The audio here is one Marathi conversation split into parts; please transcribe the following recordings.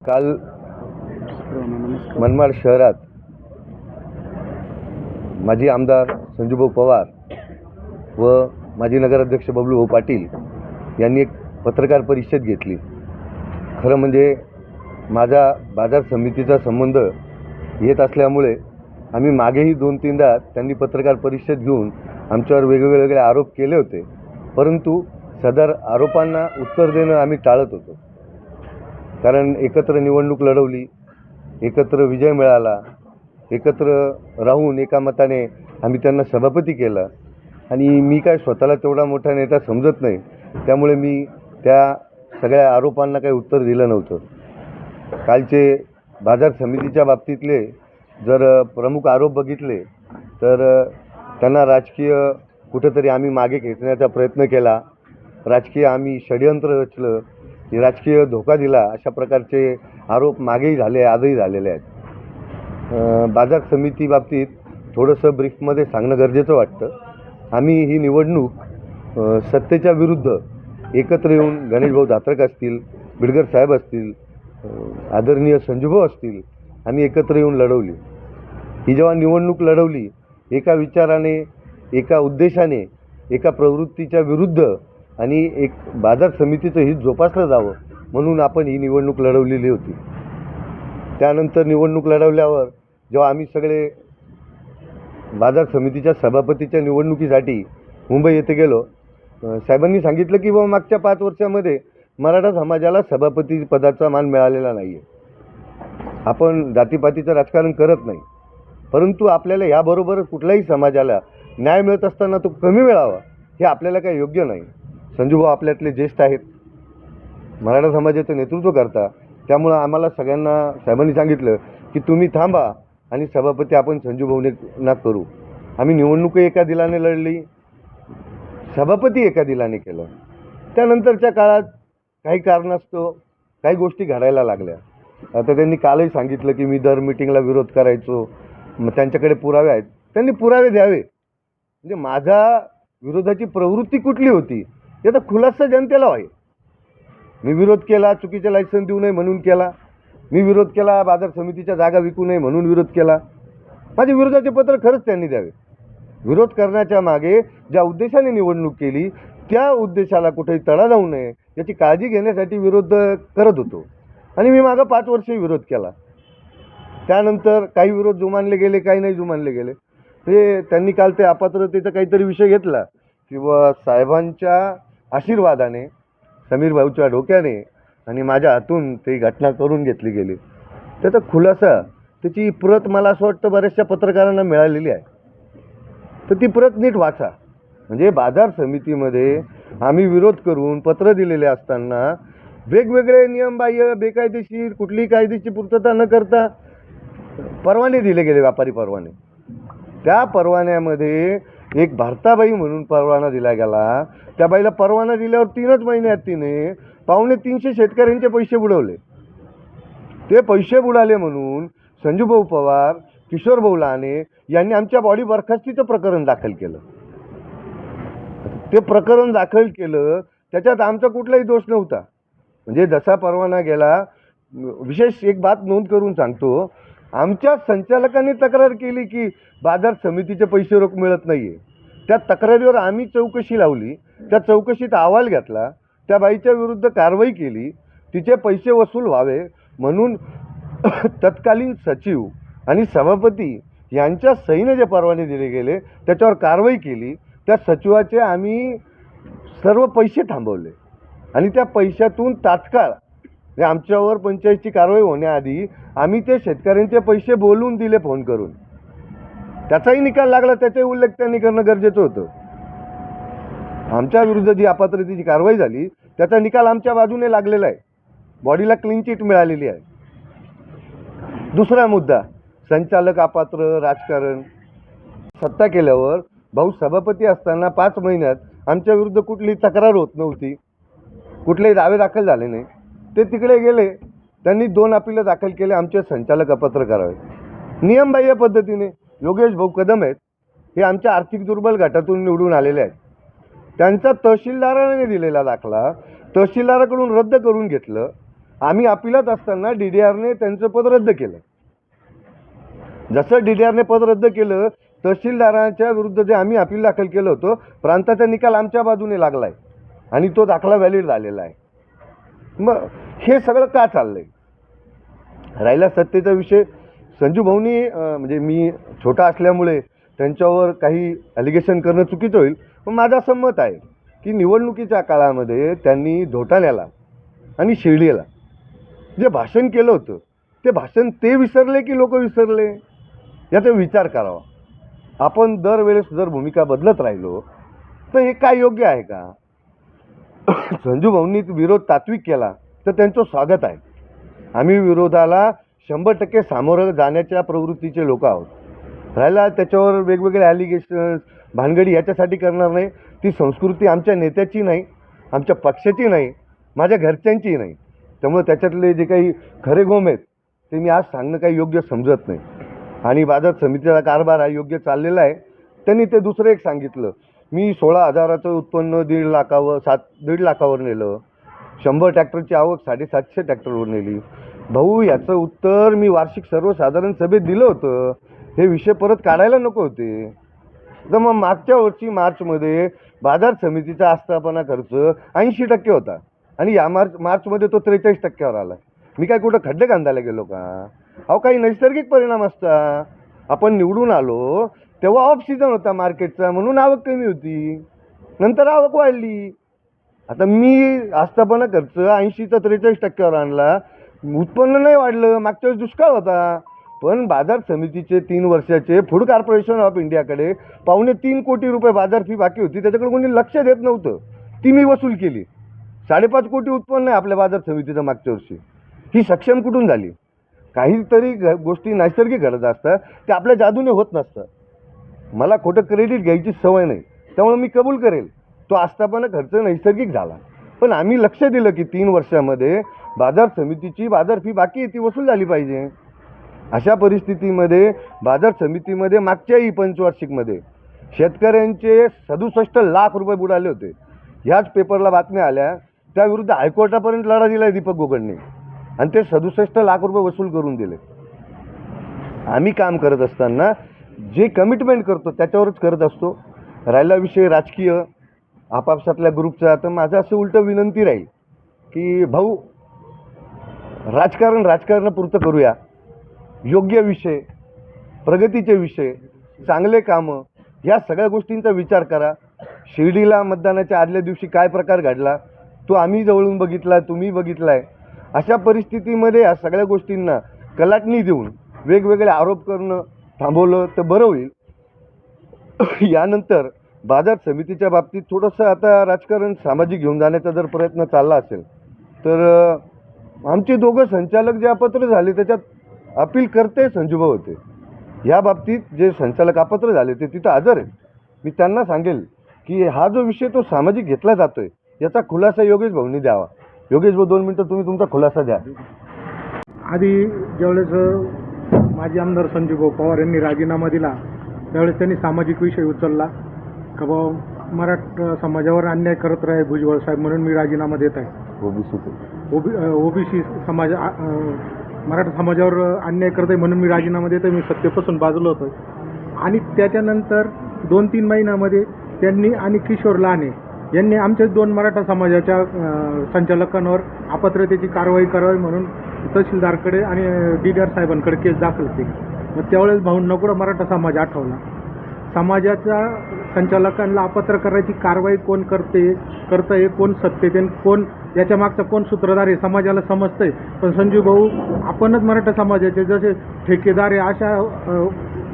काल मनमाड शहरात माजी आमदार संजूभाऊ पवार व माजी नगराध्यक्ष बबलूभाऊ पाटील यांनी एक पत्रकार परिषद घेतली. खरं म्हणजे माझा बाजार समितीचा संबंध येत असल्यामुळे आम्ही मागेही 2-3दा त्यांनी पत्रकार परिषद घेऊन आमच्यावर वेगवेगळे आरोप केले होते, परंतु सदर आरोपांना उत्तर देणं आम्ही टाळत होतो. कारण एकत्र निवडणूक लढवली, एकत्र विजय मिळाला, एकत्र राहून एका मताने आम्ही त्यांना सभापती केलं आणि मी काय स्वतःला तेवढा मोठा नेता समजत नाही, त्यामुळे मी त्या सगळ्या आरोपांना काही उत्तर दिलं नव्हतं. कालचे बाजार समितीच्या बाबतीतले जर प्रमुख आरोप बघितले तर त्यांना राजकीय कुठंतरी आम्ही मागे खेचण्याचा प्रयत्न केला, राजकीय आम्ही षडयंत्र रचलं, राजकीय धोका दिला, अशा प्रकारचे आरोप मागेही झाले, आजही झालेले आहेत. बाजार समिती बाबतीत थोडंसं ब्रीफमध्ये सांगणं गरजेचं वाटतं. आम्ही ही निवडणूक सत्तेच्या विरुद्ध एकत्र येऊन गणेशभाऊ धात्रक असतील, बिडगर साहेब असतील, आदरणीय संजूभाऊ असतील, आम्ही एकत्र येऊन लढवली. ही जेव्हा निवडणूक लढवली एका विचाराने, एका उद्देशाने, एका प्रवृत्तीच्या विरुद्ध आणि एक बाजार समितीचं हित जोपासलं जावं म्हणून आपण ही निवडणूक लढवलेली होती. त्यानंतर निवडणूक लढवल्यावर जेव्हा आम्ही सगळे बाजार समितीच्या सभापतीच्या निवडणुकीसाठी मुंबई येथे गेलो, साहेबांनी सांगितलं की बाबा मागच्या 5 वर्षामध्ये मराठा समाजाला सभापती पदाचा मान मिळालेला नाही आहे. आपण जातीपातीचं राजकारण करत नाही, परंतु आपल्याला याबरोबर कुठल्याही समाजाला न्याय मिळत असताना तो कमी मिळावा हे आपल्याला काही योग्य नाही. संजूभाऊ आपल्यातले ज्येष्ठ आहेत, मराठा समाजाचं नेतृत्व करता, त्यामुळं आम्हाला सगळ्यांना साहेबांनी सांगितलं की तुम्ही थांबा आणि सभापती आपण संजूभाऊंना करू. आम्ही निवडणूक एका दिलाने लढली, सभापती एका दिलाने केलं. त्यानंतरच्या काळात काही कारणास्तव काही गोष्टी घडायला लागल्या. आता त्यांनी कालही सांगितलं की मी दर मिटिंगला विरोध करायचो, मग त्यांच्याकडे पुरावे आहेत, त्यांनी पुरावे द्यावे. म्हणजे माझा विरोधाची प्रवृत्ती कुठली होती याचा खुलासा जनतेला आहे. मी विरोध केला, चुकीचे लायसन देऊ नये म्हणून केला, मी विरोध केला, बाजार समितीच्या जागा विकू नये म्हणून विरोध केला. माझे विरोधाचे पत्र खरंच त्यांनी द्यावे. विरोध करण्याच्या मागे ज्या उद्देशाने निवडणूक केली त्या उद्देशाला कुठेही तडा जाऊ नये याची काळजी घेण्यासाठी विरोध करत होतो आणि मी मागं 5 वर्षही विरोध केला. त्यानंतर काही विरोध जुमानले गेले, काही नाही जुमानले गेले. ते त्यांनी काल ते अपात्रतेचा काहीतरी विषय घेतला किंवा साहेबांच्या आशीर्वादाने, समीर भाऊच्या डोक्याने आणि माझ्या हातून ती घटना करून घेतली गेली. त्याचा खुलासा, त्याची प्रत मला असं वाटतं बऱ्याचशा पत्रकारांना मिळालेली आहे, तर ती प्रत नीट वाचा. म्हणजे बाजार समितीमध्ये आम्ही विरोध करून पत्र दिलेले असताना वेगवेगळे नियमबाह्य, बेकायदेशीर, कुठलीही कायदेची पूर्तता न करता परवाने दिले गेले, व्यापारी परवाने. त्या परवान्यामध्ये एक भारताबाई म्हणून परवाना दिला गेला. त्या बाईला परवाना दिल्यावर 3च महिन्यात तिने 250 शेतकऱ्यांचे पैसे बुडवले. ते पैसे बुडाले म्हणून संजूभाऊ पवार, किशोरभाऊ लाने यांनी आमच्या बॉडी बरखास्तीचं प्रकरण दाखल केलं. ते प्रकरण दाखल केलं, त्याच्यात आमचा कुठलाही दोष नव्हता. म्हणजे जसा परवाना गेला, विशेष एक बात नोंद करून सांगतो, आमच्या संचालकांनी तक्रार केली की बाजार समितीचे पैसे रोख मिळत नाही आहे. त्या तक्रारीवर आम्ही चौकशी लावली, त्या चौकशीत अहवाल घेतला, त्या बाईच्या विरुद्ध कारवाई केली, तिचे पैसे वसूल व्हावे म्हणून तत्कालीन सचिव आणि सभापती यांच्या सहीने जे परवाने दिले गेले त्याच्यावर कारवाई केली. त्या सचिवाचे आम्ही सर्व पैसे थांबवले आणि त्या पैशातून तात्काळ आमच्यावर पंचायतची कारवाई होण्याआधी आम्ही ते शेतकऱ्यांचे पैसे बोलून दिले फोन करून. त्याचाही निकाल लागला, त्याचाही उल्लेख त्यांनी करणं गरजेचं होतं. आमच्या विरुद्ध जी अपात्रतेची कारवाई झाली त्याचा निकाल आमच्या बाजूने लागलेला आहे, बॉडीला क्लीन चिट मिळालेली आहे. दुसरा मुद्दा, संचालक अपात्र, राजकारण. सत्ता केल्यावर भाऊ सभापती असताना 5 महिन्यात आमच्या विरुद्ध कुठली तक्रार होत नव्हती, कुठलेही दावे दाखल झाले नाही. ते तिकडे गेले, त्यांनी 2 अपिलं दाखल केले, आमचे संचालक अपात्र करावे. नियमबाह्य पद्धतीने योगेश भाऊ कदम आहेत, हे आमच्या आर्थिक दुर्बल गटातून निवडून आलेले आहेत. त्यांचा तहसीलदाराने दिलेला दाखला तहसीलदाराकडून रद्द करून घेतलं आम्ही अपिलात असताना DDRने त्यांचं पद रद्द केलं. जसं DDRने पद रद्द केलं, तहसीलदारांच्या विरुद्ध जे आम्ही अपील दाखल केलं होतं, प्रांताचा निकाल आमच्या बाजूने लागला आहे आणि तो दाखला व्हॅलिड झालेला आहे. मग हे सगळं का चाललंय? राहिला सत्तेचा विषय, संजू भाऊनी म्हणजे मी छोटा असल्यामुळे त्यांच्यावर काही ॲलिगेशन करणं चुकीचं होईल, पण माझं असं मत आहे की निवडणुकीच्या काळामध्ये त्यांनी धोटाण्याला आणि शिर्डीला जे भाषण केलं होतं, ते भाषण ते विसरले की लोक विसरले, याचा विचार करावा. आपण दरवेळेस जर भूमिका बदलत राहिलो तर हे काय योग्य आहे का? संजू भाऊंनी विरोध तात्विक केला तर त्यांचं स्वागत आहे. आम्ही विरोधाला 100% सामोरं जाण्याच्या प्रवृत्तीचे लोक आहोत. राहिला त्याच्यावर वेगवेगळे ॲलिगेशन्स भानगडी याच्यासाठी करणार नाही. ती संस्कृती आमच्या नेत्याची नाही, आमच्या पक्षाची नाही, माझ्या घरच्यांची नाही. त्यामुळे त्याच्यातले जे काही खरे गोम आहेत ते मी आज सांगणं काही योग्य समजत नाही. आणि बाजार समितीचा कारभार हा योग्य चाललेला आहे. त्यांनी ते दुसरं एक सांगितलं, मी 16,000चं उत्पन्न 1.5 लाखावर नेलं, 100 ट्रॅक्टरची आवक 750 ट्रॅक्टरवर नेली. भाऊ, याचं उत्तर मी वार्षिक सर्वसाधारण सभेत दिलं होतं. हे विषय परत काढायला नको होते. तर मग मागच्या वर्षी मार्चमध्ये बाजार समितीचा आस्थापना खर्च 80% होता आणि या मार्चमध्ये तो 43%वर आला. मी काय कुठं खड्डे बांधायला गेलो का? अहो, काही नैसर्गिक परिणाम असता. आपण निवडून आलो तेव्हा ऑफ सीझन होता मार्केटचा, म्हणून आवक कमी होती, नंतर आवक वाढली. आता मी आस्थापना खर्च 80चा 43%वर आणला, उत्पन्न नाही वाढलं. मागच्या वेळेस दुष्काळ होता, पण बाजार समितीचे 3 वर्षाचे फूड कॉर्पोरेशन ऑफ इंडियाकडे 3.25 कोटी रुपये बाजार फी बाकी होती. त्याच्याकडे कोणी लक्ष देत नव्हतं, ती मी वसूल केली. 5.5 कोटी उत्पन्न आहे आपल्या बाजार समितीचं मागच्या वर्षी. ही सक्षम कुठून झाली? काहीतरी गोष्टी नैसर्गिक घडत असतात, ते आपल्या जादूने होत नसतं. मला खोटं क्रेडिट घ्यायची सवय नाही, त्यामुळे मी कबूल करेल तो आस्थापना खर्च नैसर्गिक झाला. पण आम्ही लक्ष दिलं की 3 वर्षामध्ये बाजार समितीची बाजार फी बाकी ती वसूल झाली पाहिजे. अशा परिस्थितीमध्ये बाजार समितीमध्ये मागच्याही पंचवार्षिकमध्ये शेतकऱ्यांचे 67 लाख रुपये बुडाले होते. ह्याच पेपरला बातम्या आल्या, त्याविरुद्ध हायकोर्टापर्यंत लढा दिला आहे दीपक गोगडने आणि ते 67 लाख रुपये वसूल करून दिले. आम्ही काम करत असताना जे कमिटमेंट करतो त्याच्यावरच करत असतो. राहिला विषय राजकीय आपापसातल्या ग्रुपचा, तर माझं असं उलटं विनंती राहील की भाऊ, राजकारणापुरतं करूया. योग्य विषय, प्रगतीचे विषय, चांगले कामं, ह्या सगळ्या गोष्टींचा विचार करा. शिर्डीला मतदानाच्या आदल्या दिवशी काय प्रकार घडला तो आम्ही जवळून बघितला, तुम्ही बघितला आहे. अशा परिस्थितीमध्ये या सगळ्या गोष्टींना कलाटणी देऊन वेगवेगळे आरोप करणं थांबवलं तर बरं होईल. यानंतर बाजार समितीच्या बाबतीत थोडंसं आता राजकारण सामाजिक घेऊन जाण्याचा जर प्रयत्न चालला असेल तर आमचे दोघं संचालक जे अपात्र झाले त्याच्यात अपील करते संजूभाऊ होते. या बाबतीत जे संचालक अपात्र झाले ते तिथं हजर आहेत. मी त्यांना सांगेल की हा जो विषय तो सामाजिक घेतला जातो आहे, याचा खुलासा योगेश भाऊंनी द्यावा. योगेश भाऊ, 2 मिनटं तुम्ही तुमचा खुलासा द्या. आधी ज्यावेळेस माजी आमदार संजूभाऊ पवार यांनी राजीनामा दिला त्यावेळेस त्यांनी सामाजिक विषय उचलला का बाबा मराठा समाजावर अन्याय करत राहे भुजबळ साहेब, म्हणून मी राजीनामा देत आहे. ओबीसी समाज मराठा समाजावर अन्याय करत आहे म्हणून मी राजीनामा देत आहे. मी सत्तेपासून बाजूला होतो आणि त्याच्यानंतर 2-3 महिन्यामध्ये त्यांनी आणि किशोर लाने यांनी आमच्याच 2 मराठा समाजाच्या संचालकांवर अपात्रतेची कारवाई करावी म्हणून तहसीलदारकडे आणि DDR साहेबांकडे केस दाखल केली. मग त्यावेळेस भाऊंना कुठं मराठा समाज आठवला. समाजाच्या संचालकांना अपात्र करायची कारवाई कोण करतंय, कोण सत्तेत, कोण याच्या मागचा कोण सूत्रधार आहे समाजाला समजतंय. पण संजू भाऊ आपणच मराठा समाजाचे जसे ठेकेदार आहे अशा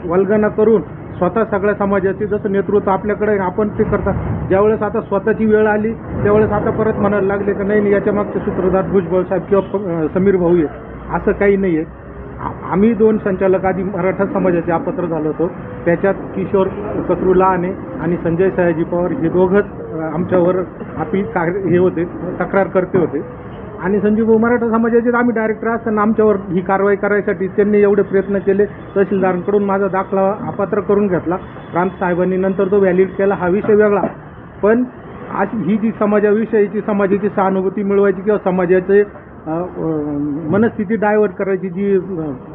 वल्गना करून स्वतः सगळ्या समाजाचे जसं नेतृत्व आपल्याकडे आपण ते करतात. ज्यावेळेस आता स्वतःची वेळ आली त्यावेळेस आता परत म्हणायला लागले की नाही याच्या मागचे सूत्रधार भुजबळ साहेब किंवा समीर भाऊ आहे. असं काही नाही आहे. आम्ही 2 संचालक आधी मराठा समाजाचे अपात्र झालो होतो. त्याच्यात किशोर कचरू लहाने आणि संजय सयाजी पवार हे दोघंच आमच्यावर हे होते, तक्रार करते होते. आणि संजू भाऊ मराठा समाजाचे आम्ही डायरेक्टर असताना आमच्यावर ही कारवाई करायसाठी त्यांनी एवढे प्रयत्न केले. तहसीलदारांकडून माझा दाखला अपात्र करून घेतला. प्रांत साहेबांनी नंतर तो व्हॅलिड केला. हा विषय वेगळा. पण आज ही जी समाजाविषयीची समाजाची सहानुभूती मिळवायची किंवा समाजाचे मनस्थिती डायव्हर्ट करायची जी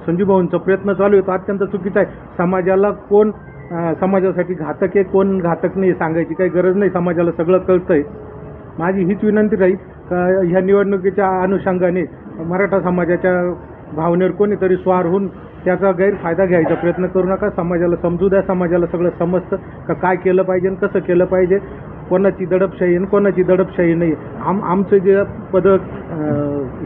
संजू भाऊंचा प्रयत्न चालू आहे तो अत्यंत चुकीचा आहे. समाजाला कोण समाजासाठी घातक आहे कोण घातक नाही सांगायची काही गरज नाही, समाजाला सगळं कळतं आहे. माझी हीच विनंती राहील का ह्या निवडणुकीच्या अनुषंगाने मराठा समाजाच्या भावनेवर कोणीतरी स्वार होऊन त्याचा गैरफायदा घ्यायचा प्रयत्न करू नका. समाजाला समजू द्या, समाजाला सगळं समजतं का काय केलं पाहिजे आणि कसं केलं पाहिजे. कोणाची दडपशाही आणि कोणाची दडपशाही नाही. आमचं जे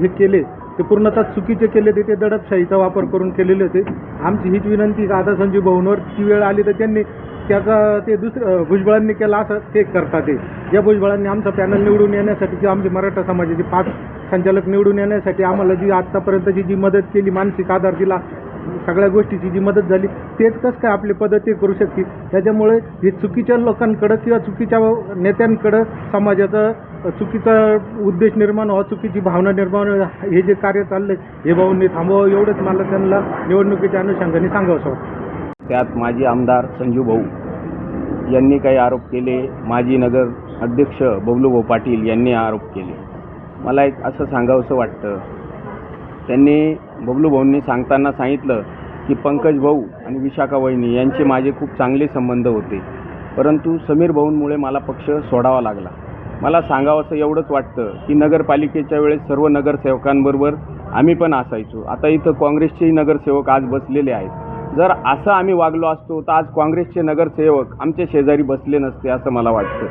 हे केले ते पूर्णतः चुकीचे केले ते दडपशाहीचा वापर करून केलेले होते. आमची हीच विनंती का आता संजू भाऊंवर ती वेळ आली तर त्यांनी त्याचा ते दुसरं भुजबळांनी केला असं ते करतात. ते ज्या भुजबळांनी आमचा पॅनल निवडून येण्यासाठी किंवा आमचे मराठा समाजाचे 5 संचालक निवडून येण्यासाठी आम्हाला जी आत्तापर्यंतची जी मदत केली, मानसिक आधार दिला, सगळ्या गोष्टीची जी मदत झाली, तेच कसं काय आपली पद्धती करू शकतील. त्याच्यामुळे हे चुकीच्या लोकांकडं किंवा चुकीच्या नेत्यांकडं समाजाचा चुकीचा उद्देश निर्माण व्हावा, चुकीची भावना निर्माण व्हावी, हे जे कार्य चाललंय हे भाऊंनी थांबवावं एवढंच मला त्यांना निवडणुकीच्या अनुषंगाने सांगावंसं वाटतं. त्यात माजी आमदार संजू भाऊ यांनी काही आरोप केले, माजी नगर अध्यक्ष बबलूभाऊ पाटील यांनी आरोप केले. मला एक असं सांगावंसं वाटतं, त्यांनी बबलूभाऊंनी सांगताना सांगितलं की पंकज भाऊ आणि विशाखा वहिनी यांचे माझे खूप चांगले संबंध होते, परंतु समीर भाऊंमुळे मला पक्ष सोडावा लागला. मला सांगावंसं एवढंच वाटतं की नगरपालिकेच्या वेळेस सर्व नगरसेवकांबरोबर आम्ही पण असायचो. आता इथं काँग्रेसचेही नगरसेवक आज बसलेले आहेत. जर असं आम्ही वागलो असतो तर आज काँग्रेसचे नगरसेवक आमच्या शेजारी बसले नसते असं मला वाटतं.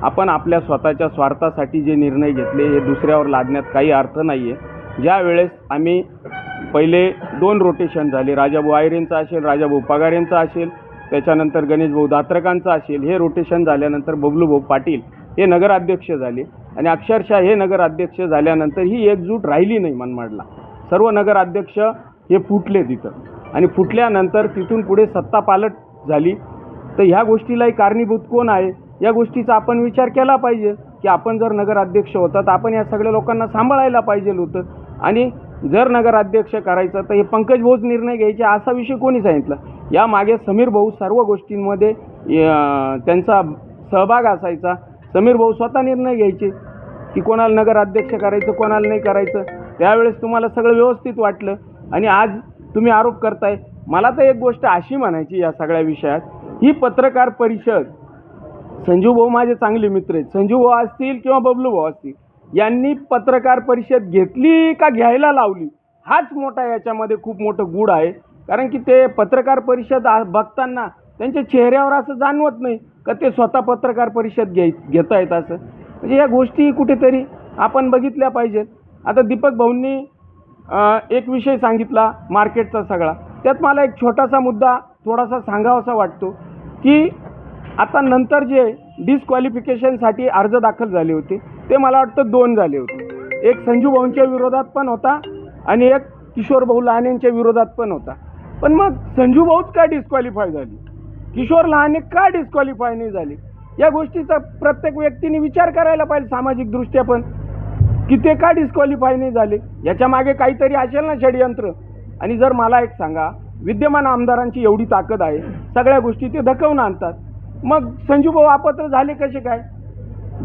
आपण आपल्या स्वतःच्या स्वार्थासाठी जे निर्णय घेतले हे दुसऱ्यावर लादण्यात काही अर्थ नाही आहे. ज्या वेळेस आम्ही पहिले 2 रोटेशन झाले, राजाभाऊ आयरेंचं असेल, राजाभाऊ पगारेंचं असेल, त्याच्यानंतर गणेशभाऊ दात्रकांचं असेल, हे रोटेशन झाल्यानंतर बबलूभाऊ पाटील हे नगराध्यक्ष झाले आणि अक्षरशः हे नगराध्यक्ष झाल्यानंतर ही एकजूट राहिली नाही मनमाडला. सर्व नगराध्यक्ष हे फुटले तिथं आणि फुटल्यानंतर तिथून पुढे सत्ता पालट झाली. तर ह्या गोष्टीलाही कारणीभूत कोण आहे या गोष्टीचा आपण विचार केला पाहिजे की आपण जर नगराध्यक्ष होता तर आपण या सगळ्या लोकांना सांभाळायला पाहिजे होतं. आणि जर नगराध्यक्ष करायचं तर हे पंकज भाऊच निर्णय घ्यायचे असा विषय कोणी सांगितलं. यामागे समीर भाऊ सर्व गोष्टींमध्ये त्यांचा सहभाग असायचा. समीर भाऊ स्वतः निर्णय घ्यायचे की कोणाला नगराध्यक्ष करायचं कोणाला नाही करायचं. त्यावेळेस तुम्हाला सगळं व्यवस्थित वाटलं आणि आज तुम्ही आरोप करताय. मला तर एक गोष्ट अशी म्हणायची या सगळ्या विषयात, ही पत्रकार परिषद संजू भाऊ माझे चांगले मित्र आहेत, संजू भाऊ असतील किंवा बबलू भाऊ असतील, यांनी पत्रकार परिषद घेतली का घ्यायला लावली हाच मोठा याच्यामध्ये खूप मोठं गूढ आहे. कारण की ते पत्रकार परिषद बघताना त्यांच्या चेहऱ्यावर असं जाणवत नाही का ते स्वतः पत्रकार परिषद घेत आहेत असं. म्हणजे या गोष्टी कुठेतरी आपण बघितल्या पाहिजेत. आता दीपक भाऊंनी एक विषय सांगितला मार्केटचा सगळा, त्यात मला एक छोटासा मुद्दा थोडासा सांगावासा वाटतो की आता नंतर जे डिस्क्वालिफिकेशनसाठी अर्ज दाखल झाले होते ते मला वाटतं 2 झाले होते. एक संजू भाऊंच्या विरोधात पण होता आणि एक किशोर भाऊ लहानेंच्या विरोधात पण होता. पण मग संजू भाऊच का डिस्क्वालिफाय झाली, किशोर लहाने का डिस्क्वालिफाय नाही झाले, या गोष्टीचा प्रत्येक व्यक्तीने विचार करायला पाहिजे सामाजिक दृष्ट्या पण की ते का डिस्क्वालिफाय नाही झाले. याच्या मागे काहीतरी असेल ना षडयंत्र. आणि जर मला एक सांगा, विद्यमान आमदारांची एवढी ताकद आहे, सगळ्या गोष्टी ते धकवून आणतात, मग संजू भाऊ अपात्र झाले कसे काय.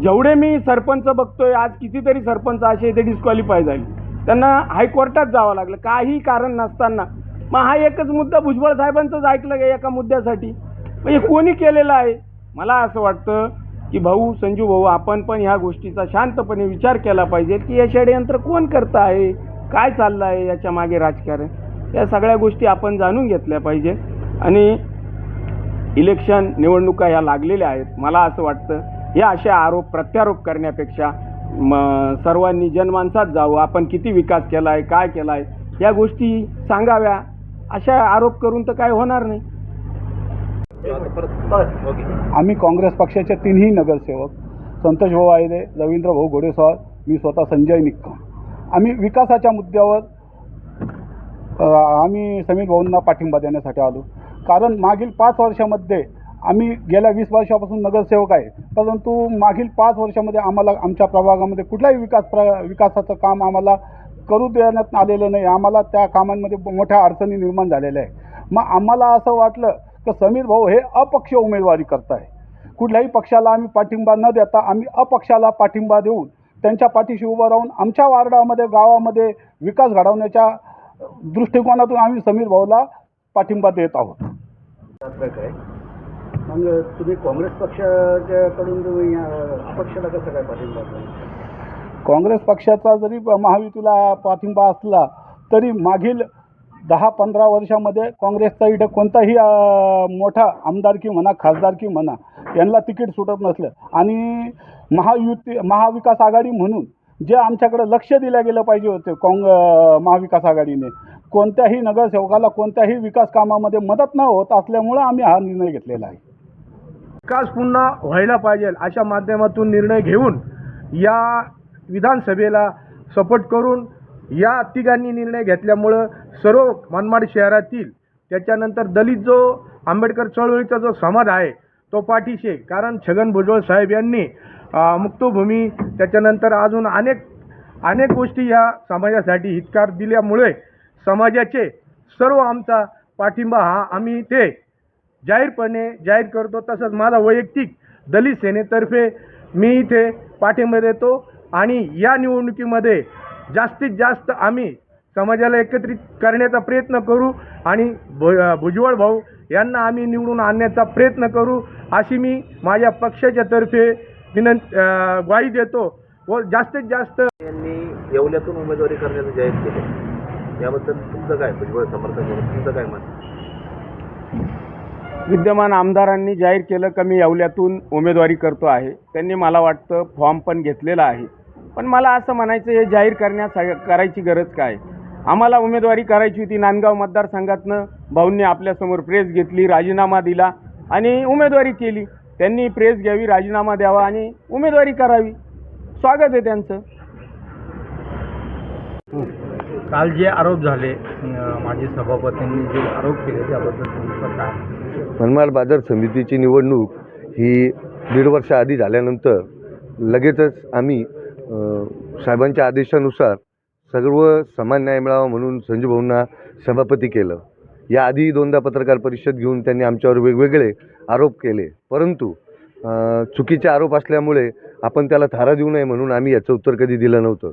जेवढे मी सरपंच बघतोय आज कितीतरी सरपंच असे ते डिस्क्वालिफाय झाले, त्यांना हायकोर्टात जावं लागलं काही कारण नसताना. मग हा एकच मुद्दा भुजबळ साहेबांचंच ऐकलं गे एका मुद्द्यासाठी, म्हणजे कोणी केलेलं आहे. मला असं वाटतं की भाऊ संजू भाऊ आपण पण ह्या गोष्टीचा शांतपणे विचार केला पाहिजे की हे षडयंत्र कोण करतं आहे, काय चाललं आहे याच्या मागे राजकारण, या सगळ्या गोष्टी आपण जाणून घेतल्या पाहिजे. आणि इलेक्शन निवडणुका ह्या लागलेल्या आहेत. मला असं वाटतं हे असे आरोप प्रत्यारोप करण्यापेक्षा सर्वांनी जनमानसात जावं, आपण किती विकास केला आहे काय केला आहे या गोष्टी सांगाव्या. अशा आरोप करून तर काय होणार नाही. आम्ही काँग्रेस पक्षाचे 3ही नगरसेवक संतोष भाऊ आयरे, रवींद्र भाऊ घोडेस्वार, मी स्वतः संजय निक्कम, आम्ही विकासाच्या मुद्द्यावर आम्ही समीर भाऊंना पाठिंबा देण्यासाठी आलो. कारण मागील 5 वर्षामध्ये आम्ही गेल्या 20 वर्षापासून नगरसेवक आहे, परंतु मागील 5 वर्षामध्ये आम्हाला आमच्या प्रभागामध्ये कुठल्याही विकासाचं काम आम्हाला करू देण्यात आलेलं नाही. आम्हाला त्या कामांमध्ये मोठ्या अडचणी निर्माण झालेल्या आहे. मग आम्हाला असं वाटलं की समीर भाऊ हे अपक्ष उमेदवारी करत आहे, कुठल्याही पक्षाला आम्ही पाठिंबा न देता आम्ही अपक्षाला पाठिंबा देऊन त्यांच्या पाठीशी उभं राहून आमच्या वार्डामध्ये गावामध्ये विकास घडवण्याच्या दृष्टिकोनातून आम्ही समीर भाऊला पाठिंबा देत आहोत. मग तुम्ही काँग्रेस पक्षाच्याकडून तुम्ही अपक्षाला कसं काय पाठिंबा द्याल? काँग्रेस पक्षाचा जरी महायुतीला पाठिंबा असला तरी मागील 10-15 वर्षामध्ये काँग्रेसचा इथं कोणताही मोठा आमदारकी म्हणा खासदारकी म्हणा यांना तिकीट सुटत नसलं आणि महाविकास आघाडी म्हणून जे आमच्याकडे लक्ष दिलं गेलं पाहिजे होते महाविकास आघाडीने कोणत्याही नगरसेवकाला कोणत्याही विकास कामामध्ये मदत न होत असल्यामुळं आम्ही हा निर्णय घेतलेला आहे. विकास पुन्हा व्हायला पाहिजे अशा माध्यमातून निर्णय घेऊन या विधानसभेला सपोर्ट करून या तिघांनी निर्णय घेतल्यामुळं सर्व मनमाड शहरातील त्याच्यानंतर दलित जो आंबेडकर चळवळीचा जो समाज आहे तो पाठीशी आहे. कारण छगन भुजबळ साहेब यांनी मुक्तभूमी त्याच्यानंतर अजून अनेक गोष्टी या समाजासाठी हितकार दिल्यामुळे समाजाचे सर्व आमचा पाठिंबा हा आम्ही ते जाहीरपणे जाहीर करतो. तसंच माझा वैयक्तिक दलित सेनेतर्फे मी इथे पाठिंबा देतो आणि या निवडणुकीमध्ये जास्तीत जास्त आम्ही समाजाला एकत्रित करण्याचा प्रयत्न करू आणि भुजबळ भाऊ यांना आम्ही निवडून आणण्याचा प्रयत्न करू अशी मी माझ्या पक्षाच्या तर्फे ग्वाही देतो व जास्तीत जास्त यांनी येवल्यातून उमेदवारी करण्याचं जाहीर केलं याबद्दल तुमचं काय भुजबळ समर्थक म्हणून तुमचं काय मत? विद्यमान आमदारांनी जाहीर केलं की मी येवल्यातून उमेदवारी करतो आहे. त्यांनी मला वाटतं फॉर्म पण घेतलेला आहे. पण मला असं म्हणायचं हे जाहीर करायची गरज काय? आम्हाला उमेदवारी करायची होती. नांदगाव मतदारसंघातनं भाऊंनी आपल्यासमोर प्रेस घेतली, राजीनामा दिला आणि उमेदवारी केली. त्यांनी प्रेस घ्यावी, राजीनामा द्यावा आणि उमेदवारी करावी. स्वागत आहे त्यांचं. काल जे आरोप झाले माजी सभापतींनी जे आरोप केले त्याबद्दल तुमचं काय? मनमाड बाजार समितीची निवडणूक ही 1.5 वर्ष आधी झाल्यानंतर लगेचच आम्ही साहेबांच्या आदेशानुसार सर्व समान न्याय मिळावा म्हणून संजू भाऊंना सभापती केलं. याआधी 2दा पत्रकार परिषद घेऊन त्यांनी आमच्यावर वेगवेगळे आरोप केले, परंतु चुकीचे आरोप असल्यामुळे आपण त्याला थारा देऊ नये म्हणून आम्ही याचं उत्तर कधी दिलं नव्हतं.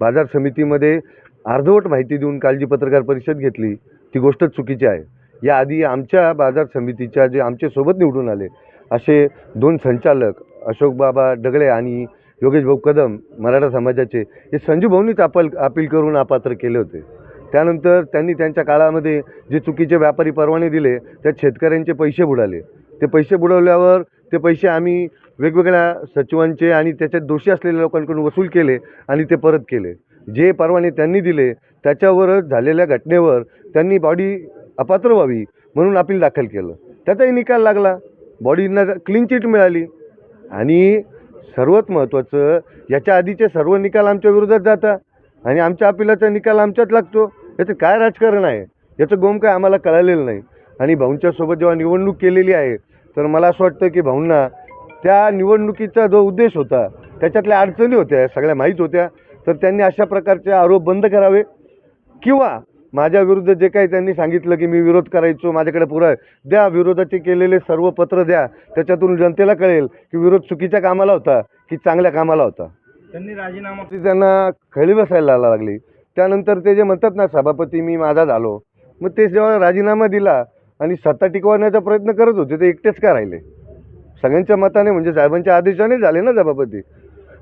बाजार समितीमध्ये अर्धवट माहिती देऊन काल जी पत्रकार परिषद घेतली ती गोष्ट चुकीची आहे. याआधी आमच्या बाजार समितीच्या जे आमच्यासोबत निवडून आले असे 2 संचालक अशोक बाबा डगळे आणि योगेश भाऊ कदम मराठा समाजाचे हे संजू भाऊंनीच अपील करून अपात्र केले होते. त्यानंतर त्यांनी त्यांच्या काळामध्ये जे चुकीचे व्यापारी परवाने दिले त्यात शेतकऱ्यांचे पैसे बुडाले. ते पैसे बुडवल्यावर ते पैसे आम्ही वेगवेगळ्या सचिवांचे आणि त्याच्यात दोषी असलेल्या लोकांकडून वसूल केले आणि ते परत केले. जे परवाने त्यांनी दिले त्याच्यावरच झालेल्या घटनेवर त्यांनी बॉडी अपात्र व्हावी म्हणून अपील दाखल केलं. त्याचाही निकाल लागला, बॉडींना क्लीन चिट मिळाली आणि सर्वात महत्त्वाचं याच्या आधीचे सर्व निकाल आमच्या विरोधात जातात आणि आमच्या अपिलाचा निकाल आमच्यात लागतो. याचं काय राजकारण आहे याचं गोम काय आम्हाला कळालेलं नाही. आणि भाऊंच्यासोबत जेव्हा निवडणूक केलेली आहे तर मला असं वाटतं की भाऊंना त्या निवडणुकीचा जो उद्देश होता त्याच्यातल्या अडचणी होत्या सगळ्या माहीत होत्या. तर त्यांनी अशा प्रकारचे आरोप बंद करावे किंवा माझ्या विरुद्ध जे काही त्यांनी सांगितलं की मी विरोध करायचो माझ्याकडे पुरा द्या, विरोधाचे केलेले सर्व पत्र द्या, त्याच्यातून जनतेला कळेल की विरोध चुकीच्या कामाला होता की चांगल्या कामाला होता. त्यांनी राजीनामा त्यांना खळी बसायला लागली. त्यानंतर ते जे म्हणतात ना सभापती मी माझा झालो, मग ते जेव्हा राजीनामा दिला आणि सत्ता टिकवण्याचा प्रयत्न करत होते ते एकटेच का राहिले? सगळ्यांच्या मताने म्हणजे साहेबांच्या आदेशाने झाले ना सभापती.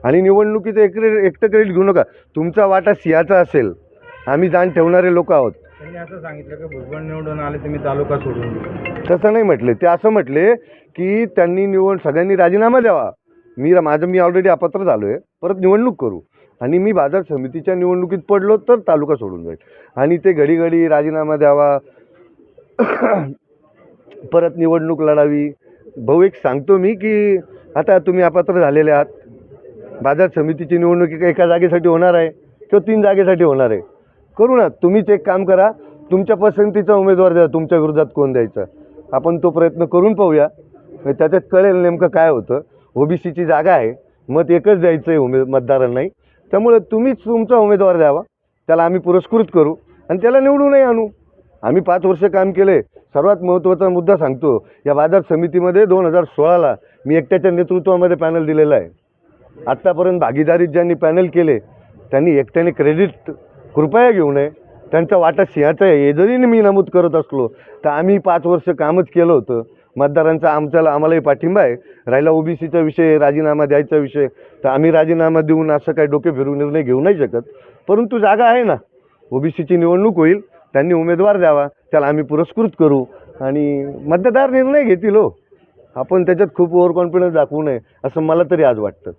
आणि निवडणुकीचं एकटं क्रेडिट घेऊ नका. तुमचा वाटा सिंहाचा असेल, आम्ही जाण ठेवणारे लोक आहोत. त्यांनी असं सांगितलं की भुजबळ निवडून आले तुम्ही तालुका सोडून दिला. तसं नाही म्हटले. ते असं म्हटले की त्यांनी सगळ्यांनी राजीनामा द्यावा. मी ऑलरेडी अपात्र झालो आहे, परत निवडणूक करू आणि मी बाजार समितीच्या निवडणुकीत पडलो तर तालुका सोडून जाईल. आणि ते घडी राजीनामा द्यावा परत निवडणूक लढावी. भाऊ एक सांगतो मी की आता तुम्ही अपात्र झालेले आहात, बाजार समितीची निवडणूक एका जागेसाठी होणार आहे किंवा 3 जागेसाठी होणार आहे. करू ना, तुम्हीच एक काम करा, तुमच्या पसंतीचा उमेदवार द्या, तुमच्या विरोधात कोण द्यायचा आपण तो प्रयत्न करून पाहूया. त्याच्यात कळेल नेमकं काय होतं. ओबीसीची जागा आहे, मत एकच द्यायचं आहे मतदारांनाही. त्यामुळे तुम्हीच तुमचा उमेदवार द्यावा, त्याला आम्ही पुरस्कृत करू आणि त्याला निवडूनही आणू. आम्ही 5 वर्ष काम केले. सर्वात महत्त्वाचा मुद्दा सांगतो, या बाजार समितीमध्ये 2016ला मी एकट्याच्या नेतृत्वामध्ये पॅनल दिलेला आहे. आत्तापर्यंत भागीदारीत ज्यांनी पॅनल केले त्यांनी एकट्याने क्रेडिट कृपया घेऊ नये. त्यांचा वाटा सिंहाचा आहे हे जरी मी नमूद करत असलो तर आम्ही 5 वर्ष कामच केलं होतं. मतदारांचा आम्हालाही पाठिंबा आहे. राहिला ओबीसीचा विषय, राजीनामा द्यायचा विषय, तर आम्ही राजीनामा देऊन असं काही डोके फिरून निर्णय घेऊ नाही शकत. परंतु जागा आहे ना, ओबीसीची निवडणूक होईल, त्यांनी उमेदवार द्यावा, त्याला आम्ही पुरस्कृत करू आणि मतदार निर्णय घेतील. हो, आपण त्याच्यात खूप ओव्हर कॉन्फिडन्स दाखवू नये असं मला तरी आज वाटतं.